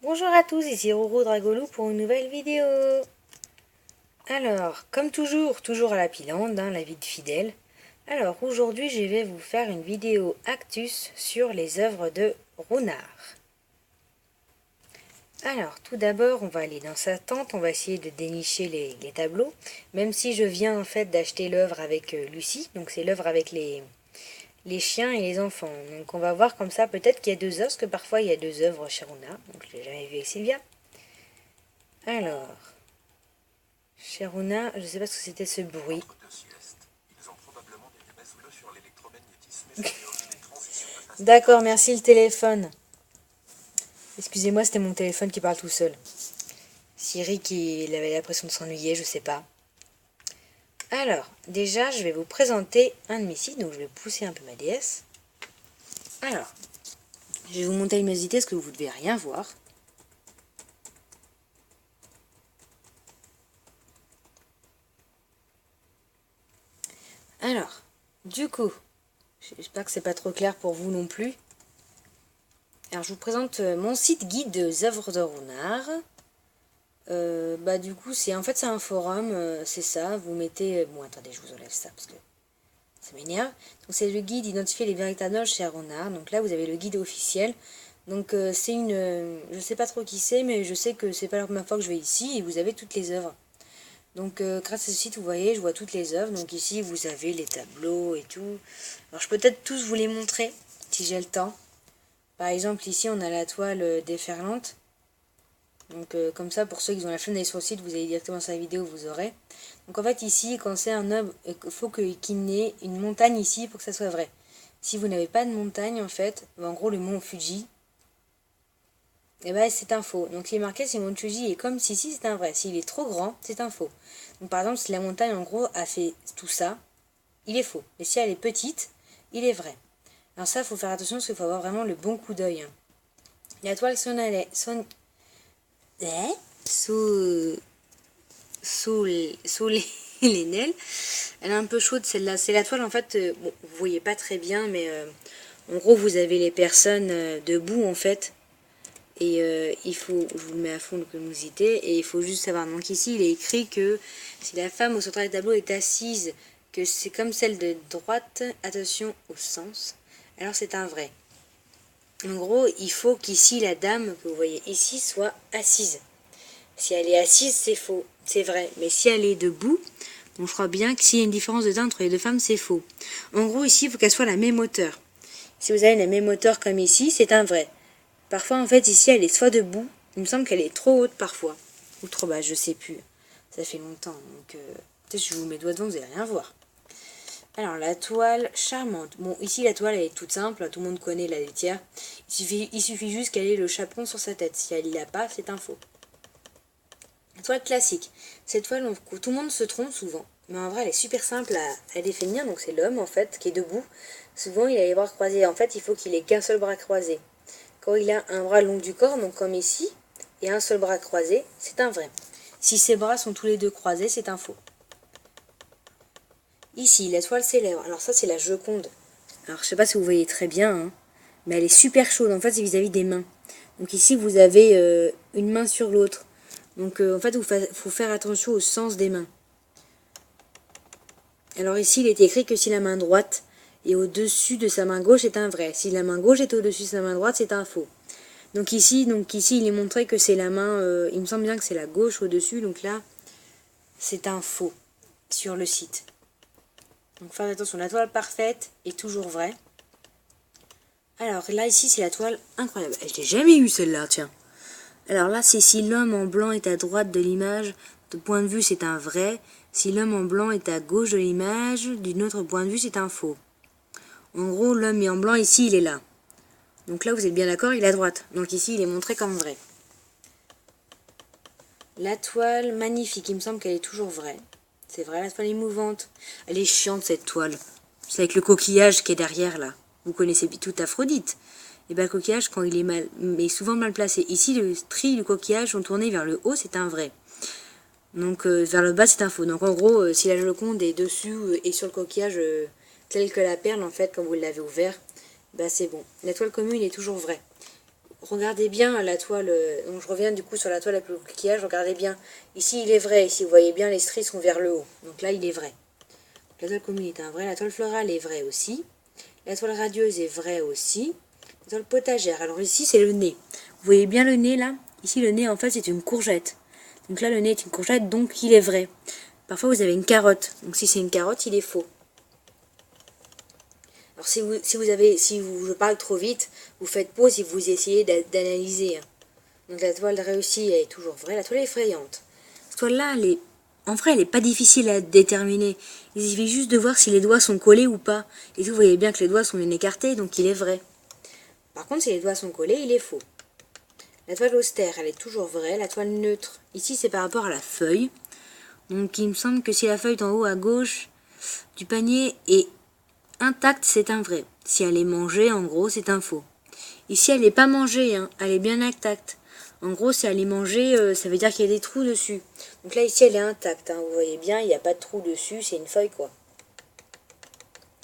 Bonjour à tous, ici Roro Dragolou pour une nouvelle vidéo. Alors, comme toujours à la pilande, la vie de fidèle. Alors, aujourd'hui, je vais vous faire une vidéo actus sur les œuvres de Runard. Alors, tout d'abord, on va aller dans sa tente, on va essayer de dénicher les tableaux. Même si je viens en fait d'acheter l'œuvre avec Lucie, donc c'est l'œuvre avec les chiens et les enfants. Donc on va voir comme ça, peut-être qu'il y a deux œuvres, parce que parfois il y a deux œuvres chez Runard, donc je l'ai jamais vu avec Sylvia. Alors, Sharuna, je ne sais pas ce que c'était ce bruit. D'accord, merci le téléphone. Excusez-moi, c'était mon téléphone qui parle tout seul. Siri qui avait l'impression de s'ennuyer, je sais pas. Alors, déjà, je vais vous présenter un de mes sites, donc je vais pousser un peu ma déesse. Alors, je vais vous monter une luminosité parce que vous ne devez rien voir. Alors, du coup, j'espère que c'est pas trop clair pour vous non plus. Alors, je vous présente mon site guide des œuvres de Runard. Du coup, c'est un forum, c'est ça. Vous mettez. Bon, attendez, je vous enlève ça parce que ça m'énerve. Donc, c'est le guide Identifier les véritables œuvres chez Runard. Donc là, vous avez le guide officiel. Donc, c'est une. Je sais pas trop qui c'est, mais je sais que c'est pas la première fois que je vais ici et vous avez toutes les œuvres. Donc grâce à ce site, vous voyez, je vois toutes les œuvres. Donc ici, vous avez les tableaux et tout. Alors je peux peut-être tous vous les montrer, si j'ai le temps. Par exemple, ici, on a la toile déferlante. Donc comme ça, pour ceux qui ont la flemme d'aller sur le site, vous allez directement sur la vidéo, vous aurez. Donc en fait, ici, quand c'est un œuvre, il faut qu'il y ait une montagne ici pour que ça soit vrai. Si vous n'avez pas de montagne, en fait, en gros, le mont Fuji, c'est un faux. Donc il est marqué si le mont Fuji est comme si c'est un vrai. S'il est trop grand, c'est un faux. Donc par exemple, si la montagne en gros a fait tout ça, il est faux. Mais si elle est petite, il est vrai. Alors ça, il faut faire attention parce qu'il faut avoir vraiment le bon coup d'œil. La toile Solénel, elle est un peu chaude celle-là. C'est la toile en fait, bon, vous voyez pas très bien, mais en gros vous avez les personnes debout en fait. Et il faut, je vous le mets à fond de luminosité, et il faut juste savoir. Donc ici, il est écrit que si la femme au centre du tableau est assise, que c'est comme celle de droite, attention au sens, alors c'est un vrai. En gros, il faut qu'ici, la dame que vous voyez ici soit assise. Si elle est assise, c'est faux, c'est vrai. Mais si elle est debout, on croit bien que s'il y a une différence de teint entre les deux femmes, c'est faux. En gros, ici, il faut qu'elle soit la même hauteur. Si vous avez la même hauteur comme ici, c'est un vrai. Parfois, en fait, ici, elle est soit debout. Il me semble qu'elle est trop haute parfois. Ou trop basse, je sais plus. Ça fait longtemps. Donc, peut-être que je vous mets mes doigts devant, vous n'allez rien voir. Alors, la toile charmante. Bon, ici, la toile, elle est toute simple. Tout le monde connaît la laitière. Il suffit juste qu'elle ait le chaperon sur sa tête. Si elle ne l'a pas, c'est un faux. La toile classique. Cette toile, tout le monde se trompe souvent. Mais en vrai, elle est super simple à définir. Donc, c'est l'homme, en fait, qui est debout. Souvent, il a les bras croisés. En fait, il faut qu'il ait qu'un seul bras croisé. Quand il a un bras long du corps, donc comme ici, et un seul bras croisé, c'est un vrai. Si ses bras sont tous les deux croisés, c'est un faux. Ici, la toile célèbre. Alors ça, c'est la Joconde. Alors je sais pas si vous voyez très bien, mais elle est super chaude. En fait, c'est vis-à-vis des mains. Donc ici, vous avez une main sur l'autre. Donc en fait, il faut faire attention au sens des mains. Alors ici, il est écrit que si la main droite est au-dessus de sa main gauche, c'est un vrai. Si la main gauche est au-dessus de sa main droite, c'est un faux. Donc ici, il est montré que c'est la main, il me semble bien que c'est la gauche au-dessus, donc là, c'est un faux sur le site. Donc faites attention, la toile parfaite est toujours vraie. Alors là, ici, c'est la toile incroyable. Je l'ai jamais eu celle-là, tiens. Alors là, c'est si l'homme en blanc est à droite de l'image, de point de vue, c'est un vrai. Si l'homme en blanc est à gauche de l'image, d'un autre point de vue, c'est un faux. En gros, l'homme est en blanc, ici, il est là. Donc là, vous êtes bien d'accord, il est à droite. Donc ici, il est montré comme vrai. La toile, magnifique, il me semble qu'elle est toujours vraie. C'est vrai, la toile est mouvante. Elle est chiante, cette toile. C'est avec le coquillage qui est derrière, là. Vous connaissez tout Aphrodite. Et bien, le coquillage, quand il est souvent mal placé. Ici, le stries du coquillage sont tournés vers le haut, c'est un vrai. Donc, vers le bas, c'est un faux. Donc, en gros, si la Joconde est dessus et sur le coquillage, tel que la perle, en fait, quand vous l'avez ouvert, c'est bon. La toile commune est toujours vraie. regardez bien la toile, donc je reviens du coup sur la toile avec le coquillage, regardez bien. Ici il est vrai, ici vous voyez bien les stries sont vers le haut, donc là il est vrai. La toile commune est un vrai, la toile florale est vraie aussi. La toile radieuse est vraie aussi. La toile potagère, alors ici c'est le nez. Vous voyez bien le nez là? Ici le nez en fait c'est une courgette. Donc là le nez est une courgette, donc il est vrai. Parfois vous avez une carotte, donc si c'est une carotte il est faux. Alors je parle trop vite, vous faites pause et vous essayez d'analyser. Donc la toile réussie elle est toujours vraie, la toile effrayante. Cette toile-là, en vrai, elle n'est pas difficile à déterminer. Il suffit juste de voir si les doigts sont collés ou pas. Et vous voyez bien que les doigts sont bien écartés, donc il est vrai. Par contre, si les doigts sont collés, il est faux. La toile austère, elle est toujours vraie. La toile neutre, ici c'est par rapport à la feuille. Donc il me semble que si la feuille est en haut à gauche du panier est intacte, c'est un vrai. Si elle est mangée, en gros, c'est un faux. Ici, elle n'est pas mangée, hein, elle est bien intacte. En gros, si elle est mangée, ça veut dire qu'il y a des trous dessus. Donc là, ici, elle est intacte. Hein, vous voyez bien, il n'y a pas de trous dessus, c'est une feuille, quoi.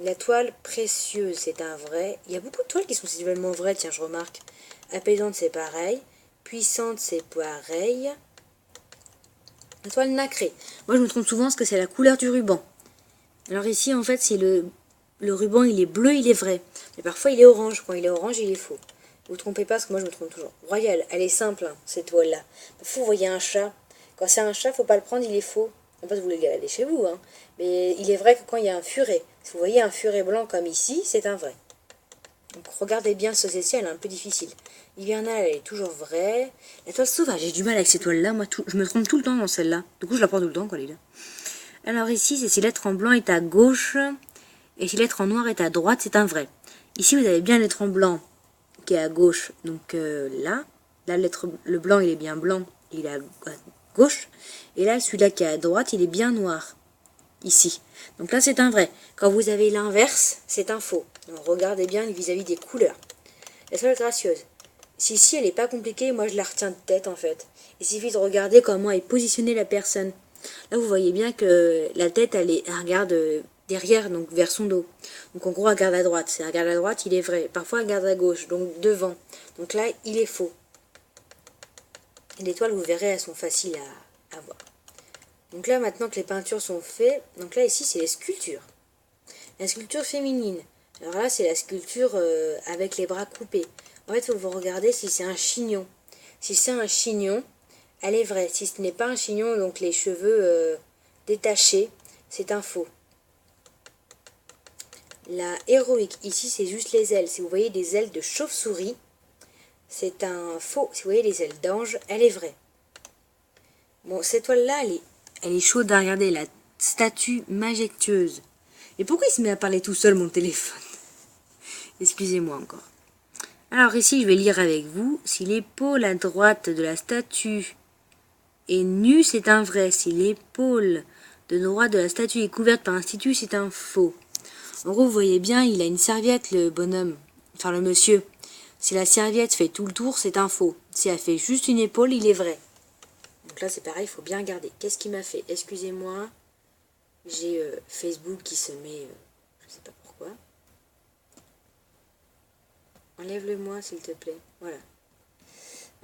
La toile précieuse, c'est un vrai. Il y a beaucoup de toiles qui sont visuellement vraies, tiens, je remarque. Apaisante, c'est pareil. Puissante, c'est pareil. La toile nacrée. Moi, je me trompe souvent parce que c'est la couleur du ruban. Alors ici, en fait, c'est le ruban, il est bleu, il est vrai. Mais parfois, il est orange. Quand il est orange, il est faux. Vous trompez pas, parce que moi, je me trompe toujours. Royal, elle est simple, hein, cette toile-là. Parfois, vous voyez un chat. Quand c'est un chat, faut pas le prendre, il est faux. En fait, vous le gardez chez vous, hein. Mais il est vrai que quand il y a un furet, si vous voyez un furet blanc comme ici, c'est un vrai. Donc, regardez bien ceci, elle est un peu difficile. Hivernale, elle est toujours vraie. La toile sauvage, j'ai du mal avec ces toiles-là. Moi, je me trompe tout le temps dans celle-là. Du coup, je la prends tout le temps, quand elle est là. Alors ici, c'est si lettre en blanc est à gauche et si lettre en noir est à droite, c'est un vrai. Ici, vous avez bien lettre en blanc qui est à gauche, donc là, le blanc, il est bien blanc, il est à gauche. Et là, celui-là qui est à droite, il est bien noir, ici. Donc là, c'est un vrai. Quand vous avez l'inverse, c'est un faux. Donc regardez bien vis-à-vis des couleurs. La toile gracieuse. Si ici, elle n'est pas compliquée, moi, je la retiens de tête, en fait. Il suffit de regarder comment est positionnée la personne. Là, vous voyez bien que la tête, elle regarde derrière, donc vers son dos. Donc en gros, elle regarde à droite. Si elle regarde à droite, il est vrai. Parfois, elle regarde à gauche, donc devant. Donc là, il est faux. Et les toiles, vous verrez, elles sont faciles à voir. Donc là, maintenant que les peintures sont faites, donc là, ici, c'est les sculptures. La sculpture féminine. Alors là, c'est la sculpture avec les bras coupés. En fait, il faut vous regarder si c'est un chignon. Si c'est un chignon, elle est vraie. Si ce n'est pas un chignon, donc les cheveux détachés, c'est un faux. La héroïque, ici, c'est juste les ailes. Si vous voyez des ailes de chauve-souris, c'est un faux. Si vous voyez les ailes d'ange, elle est vraie. Bon, cette toile-là, elle est chaude à regarder. La statue majestueuse. Et pourquoi il se met à parler tout seul, mon téléphone? Excusez-moi encore. Alors ici, je vais lire avec vous. Si l'épaule à droite de la statue est nue, c'est un vrai. Si l'épaule de droite de la statue est couverte par un tissu, c'est un faux. En gros, vous voyez bien, il a une serviette, le bonhomme. Enfin, le monsieur. Si la serviette fait tout le tour, c'est un faux. Si elle fait juste une épaule, il est vrai. Donc là, c'est pareil, il faut bien regarder. Qu'est-ce qui m'a fait? Excusez-moi. J'ai Facebook qui se met... je sais pas pourquoi. Enlève-le-moi, s'il te plaît. Voilà.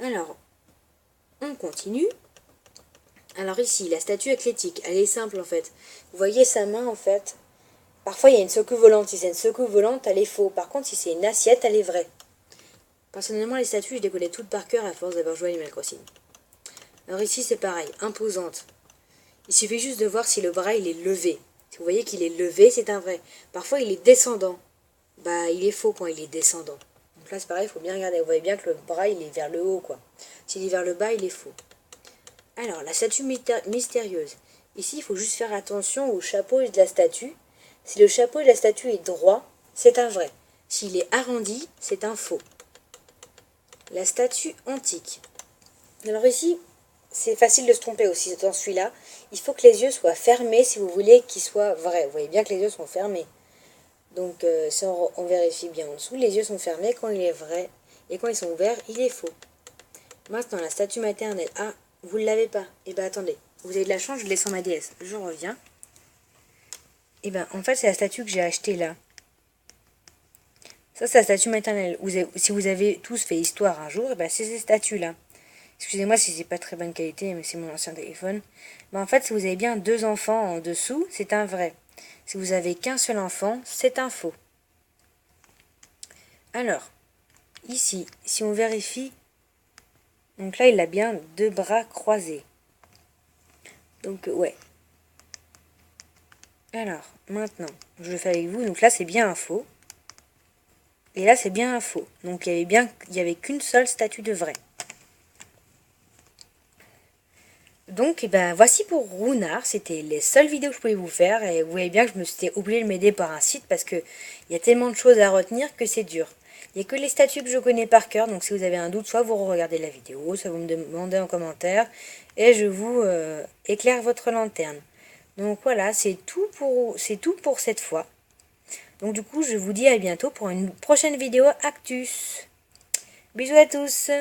Alors, on continue. Alors ici, la statue athlétique, elle est simple en fait. Vous voyez sa main en fait. Parfois, il y a une secoupe volante. Si c'est une secoupe volante, elle est faux. Par contre, si c'est une assiette, elle est vraie. Personnellement, les statues, je les connais toutes par cœur à force d'avoir joué à Animal Crossing. Alors ici, c'est pareil, imposante. Il suffit juste de voir si le bras, il est levé. Si vous voyez qu'il est levé, c'est un vrai. Parfois, il est descendant. Bah, il est faux quand il est descendant. Donc là, c'est pareil, il faut bien regarder. Vous voyez bien que le bras, il est vers le haut, quoi. S'il est vers le bas, il est faux. Alors, la statue mystérieuse. Ici, il faut juste faire attention au chapeau de la statue. Si le chapeau de la statue est droit, c'est un vrai. S'il est arrondi, c'est un faux. La statue antique. Alors ici, c'est facile de se tromper aussi dans celui-là. Il faut que les yeux soient fermés si vous voulez qu'ils soient vrais. Vous voyez bien que les yeux sont fermés. Donc, si on vérifie bien en dessous, les yeux sont fermés quand il est vrai. Et quand ils sont ouverts, il est faux. Maintenant, la statue maternelle. Ah, vous ne l'avez pas. Eh bien, attendez. Vous avez de la chance, je l'ai sur ma déesse. Je reviens. Eh bien, en fait, c'est la statue que j'ai achetée là. Ça, c'est la statue maternelle. Si vous avez tous fait histoire un jour, ben, c'est ces statues-là. Excusez-moi si c'est pas très bonne qualité, mais c'est mon ancien téléphone. Mais en fait, si vous avez bien 2 enfants en dessous, c'est un vrai. Si vous avez qu'un seul enfant, c'est un faux. Alors, ici, si on vérifie, donc là, il a bien 2 bras croisés. Donc, ouais. Alors, maintenant, je le fais avec vous. Donc là, c'est bien un faux. Et là, c'est bien un faux. Donc, il y avait qu'une seule statue de vrai. Donc, ben, voici pour Runard. C'était les seules vidéos que je pouvais vous faire. Et vous voyez bien que je me suis obligée de m'aider par un site parce que il y a tellement de choses à retenir que c'est dur. Il n'y a que les statues que je connais par cœur. Donc, si vous avez un doute, soit vous regardez la vidéo, soit vous me demandez en commentaire. Et je vous éclaire votre lanterne. Donc, voilà, c'est tout pour cette fois. Donc, du coup, je vous dis à bientôt pour une prochaine vidéo Actus. Bisous à tous!